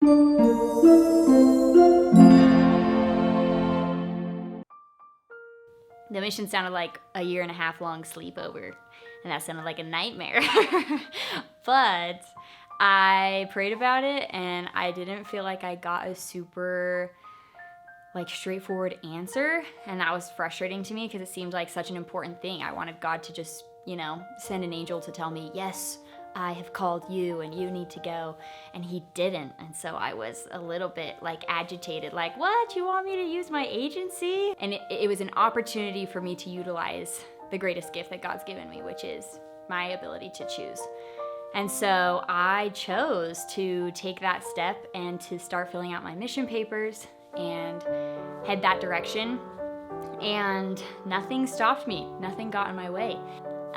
The mission sounded like a 1.5 year long sleepover, and that sounded like a nightmare. But I prayed about it, and I didn't feel like I got a super straightforward answer, and that was frustrating to me because it seemed like such an important thing. I wanted God to just, send an angel to tell me, yes, I have called you and you need to go, and he didn't. And so I was a little bit agitated, what, you want me to use my agency? And it was an opportunity for me to utilize the greatest gift that God's given me, which is my ability to choose. And so I chose to take that step and to start filling out my mission papers and head that direction. And nothing stopped me. Nothing got in my way.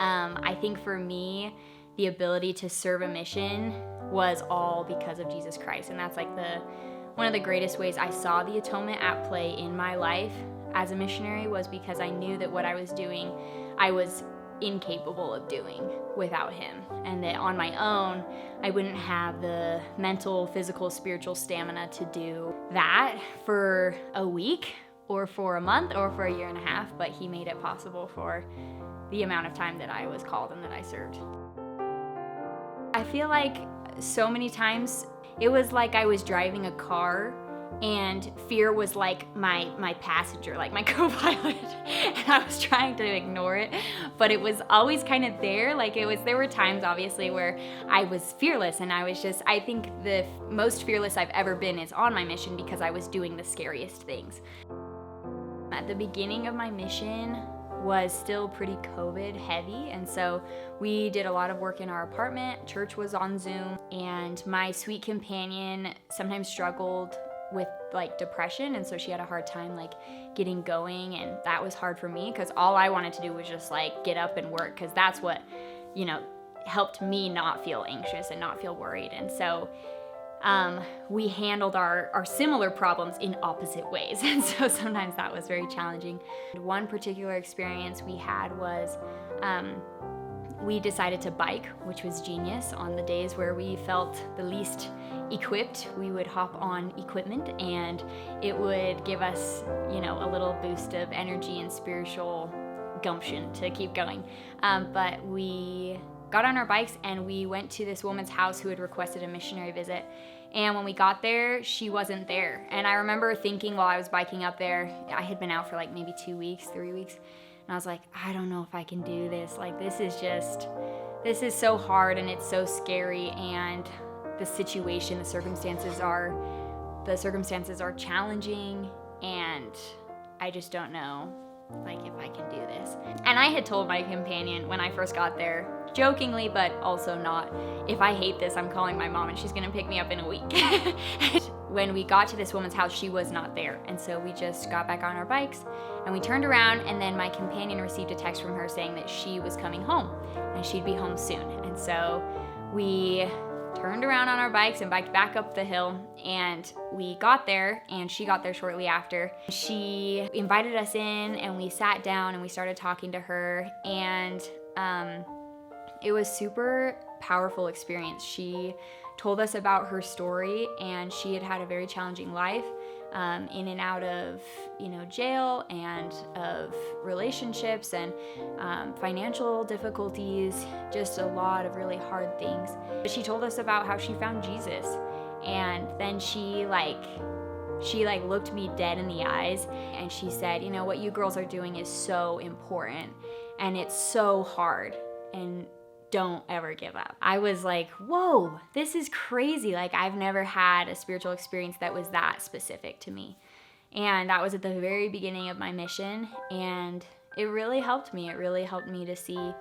I think for me, the ability to serve a mission was all because of Jesus Christ. And that's one of the greatest ways I saw the atonement at play in my life as a missionary, was because I knew that what I was doing, I was incapable of doing without him, and that on my own I wouldn't have the mental, physical, spiritual stamina to do that for a week or for a month or for a 1.5 years, but he made it possible for the amount of time that I was called and that I served. I feel like so many times it was like I was driving a car and fear was like my passenger, like my co-pilot, and I was trying to ignore it, but it was always kind of there. There were times obviously where I was fearless, and I think the most fearless I've ever been is on my mission, because I was doing the scariest things. At the beginning of my mission was still pretty COVID heavy, and so we did a lot of work in our apartment. Church was on Zoom, and my sweet companion sometimes struggled with depression, and so she had a hard time getting going, and that was hard for me because all I wanted to do was just get up and work, because that's what helped me not feel anxious and not feel worried. And so we handled our similar problems in opposite ways, and so sometimes that was very challenging. One particular experience we had was we decided to bike, which was genius. On the days where we felt the least equipped, we would hop on equipment, and it would give us, a little boost of energy and spiritual gumption to keep going. But we got on our bikes and we went to this woman's house who had requested a missionary visit. And when we got there, she wasn't there. And I remember thinking while I was biking up there, I had been out for maybe 2 weeks, 3 weeks, and I was like, I don't know if I can do this. This is so hard, and it's so scary, and the circumstances are challenging, and I just don't know if I can do this. And I had told my companion when I first got there, jokingly but also not, if I hate this, I'm calling my mom and she's gonna pick me up in a week. When we got to this woman's house, she was not there, and so we just got back on our bikes and we turned around, and then my companion received a text from her saying that she was coming home and she'd be home soon. And so we turned around on our bikes and biked back up the hill, and we got there, and she got there shortly after. She invited us in, and we sat down and we started talking to her, and it was super powerful experience. She told us about her story, and she had a very challenging life, in and out of jail and of relationships and financial difficulties, just a lot of really hard things. But she told us about how she found Jesus, and then she looked me dead in the eyes, and she said, what you girls are doing is so important, and it's so hard, and don't ever give up. I was like, whoa, this is crazy. I've never had a spiritual experience that was that specific to me. And that was at the very beginning of my mission, and it really helped me. It really helped me to see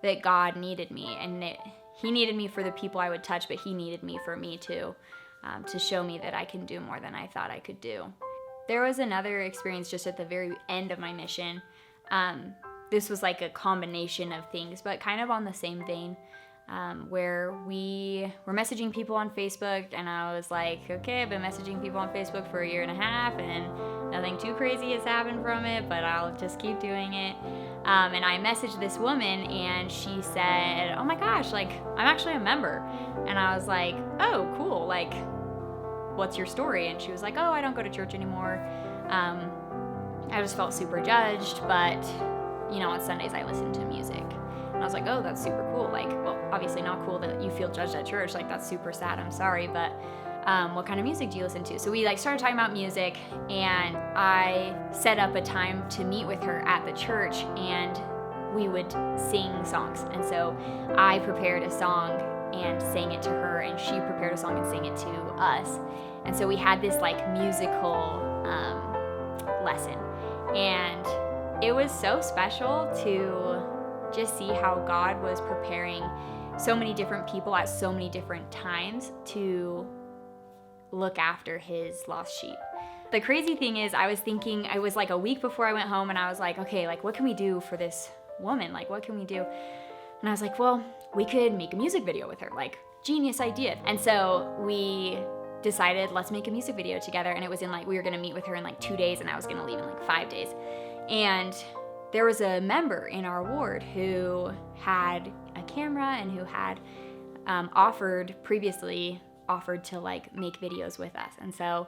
that God needed me, and that he needed me for the people I would touch, but he needed me for me too, to show me that I can do more than I thought I could do. There was another experience just at the very end of my mission. This was a combination of things, but kind of on the same vein, where we were messaging people on Facebook, and I was like, okay, I've been messaging people on Facebook for a 1.5 years, and nothing too crazy has happened from it, but I'll just keep doing it. And I messaged this woman, and she said, oh my gosh, I'm actually a member. And I was like, oh, cool, what's your story? And she was like, oh, I don't go to church anymore. I just felt super judged, but on Sundays I listen to music. And I was like, oh, that's super cool. Like, well, obviously not cool that you feel judged at church. Like, that's super sad. I'm sorry, but what kind of music do you listen to? So we started talking about music, and I set up a time to meet with her at the church, and we would sing songs. And so I prepared a song and sang it to her, and she prepared a song and sang it to us. And so we had this musical lesson, and it was so special to just see how God was preparing so many different people at so many different times to look after his lost sheep. The crazy thing is, I was thinking, I was a week before I went home, and I was like, okay, what can we do for this woman? What can we do? And I was like, well, we could make a music video with her. Genius idea. And so we decided, let's make a music video together. And it was in we were gonna meet with her in 2 days, and I was gonna leave in 5 days. And there was a member in our ward who had a camera and who had previously offered to make videos with us. And so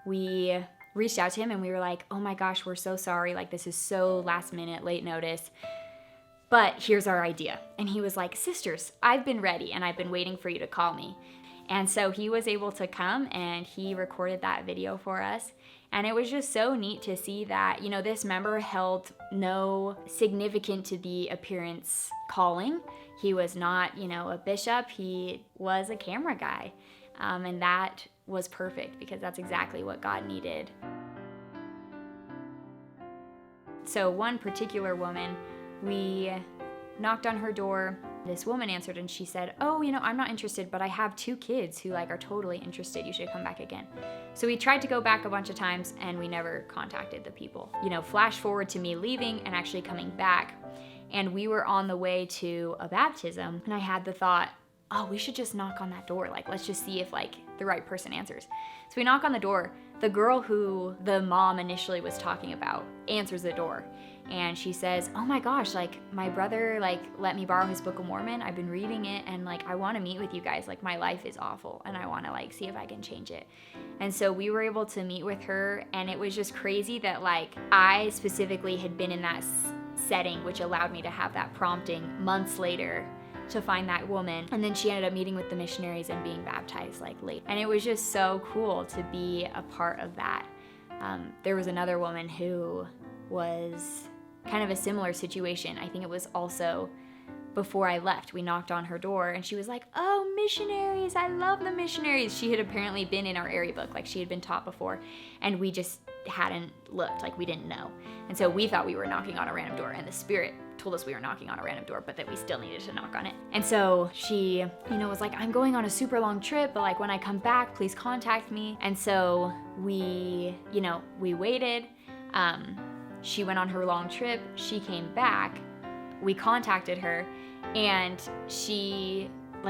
we reached out to him, and we were like, oh my gosh, we're so sorry. This is so last minute, late notice, but here's our idea. And he was like, sisters, I've been ready, and I've been waiting for you to call me. And so he was able to come, and he recorded that video for us. And it was just so neat to see that, this member held no significant to the appearance calling. He was not, a bishop. He was a camera guy. And that was perfect, because that's exactly what God needed. So one particular woman, we knocked on her door. This woman answered, and she said, oh, I'm not interested, but I have 2 kids who are totally interested. You should come back again. So we tried to go back a bunch of times, and we never contacted the people. Flash forward to me leaving and actually coming back, and we were on the way to a baptism, and I had the thought, oh, we should just knock on that door. Let's just see if the right person answers. So we knock on the door. The girl who the mom initially was talking about answers the door. And she says, oh my gosh, my brother, let me borrow his Book of Mormon. I've been reading it, and I want to meet with you guys. My life is awful, and I want to see if I can change it. And so we were able to meet with her, and it was just crazy that I specifically had been in that setting, which allowed me to have that prompting months later to find that woman. And then she ended up meeting with the missionaries and being baptized late. And it was just so cool to be a part of that. There was another woman who was kind of a similar situation. I think it was also before I left. We knocked on her door, and she was like, oh, missionaries, I love the missionaries. She had apparently been in our area book, she had been taught before, and we just hadn't looked, we didn't know. And so we thought we were knocking on a random door, and the Spirit told us we were knocking on a random door, but that we still needed to knock on it. And so she, was like, I'm going on a super long trip, but when I come back, please contact me. And so we waited. She went on her long trip. She came back. We contacted her, and she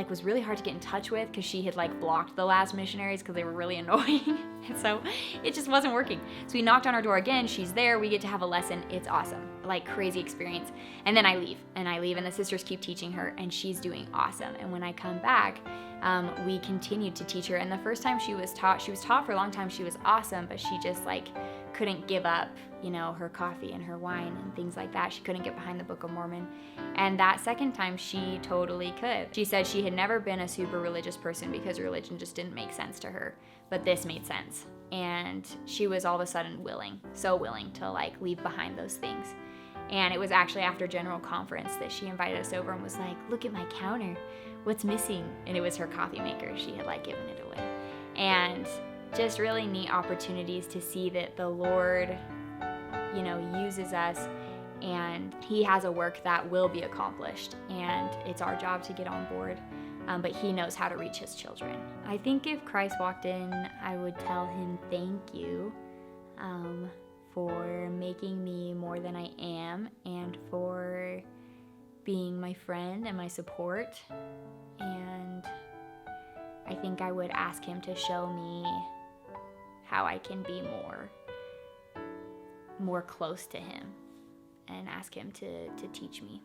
was really hard to get in touch with, because she had blocked the last missionaries because they were really annoying. And so it just wasn't working. So we knocked on her door again. She's there. We get to have a lesson. It's awesome. Crazy experience. And then I leave, and the sisters keep teaching her, and she's doing awesome. And when I come back, we continued to teach her. And the first time she was taught for a long time. She was awesome, but she just couldn't give up, her coffee and her wine and things like that. She couldn't get behind the Book of Mormon. And that second time, she totally could. She said she had never been a super religious person because religion just didn't make sense to her, but this made sense. And she was all of a sudden so willing to leave behind those things. And it was actually after General Conference that she invited us over and was like, look at my counter, what's missing? And it was her coffee maker. She had given it away. And just really neat opportunities to see that the Lord, uses us, and he has a work that will be accomplished, and it's our job to get on board, but he knows how to reach his children. I think if Christ walked in, I would tell him thank you for making me more than I am, and for being my friend and my support. And I think I would ask him to show me how I can be more close to him, and ask him to teach me.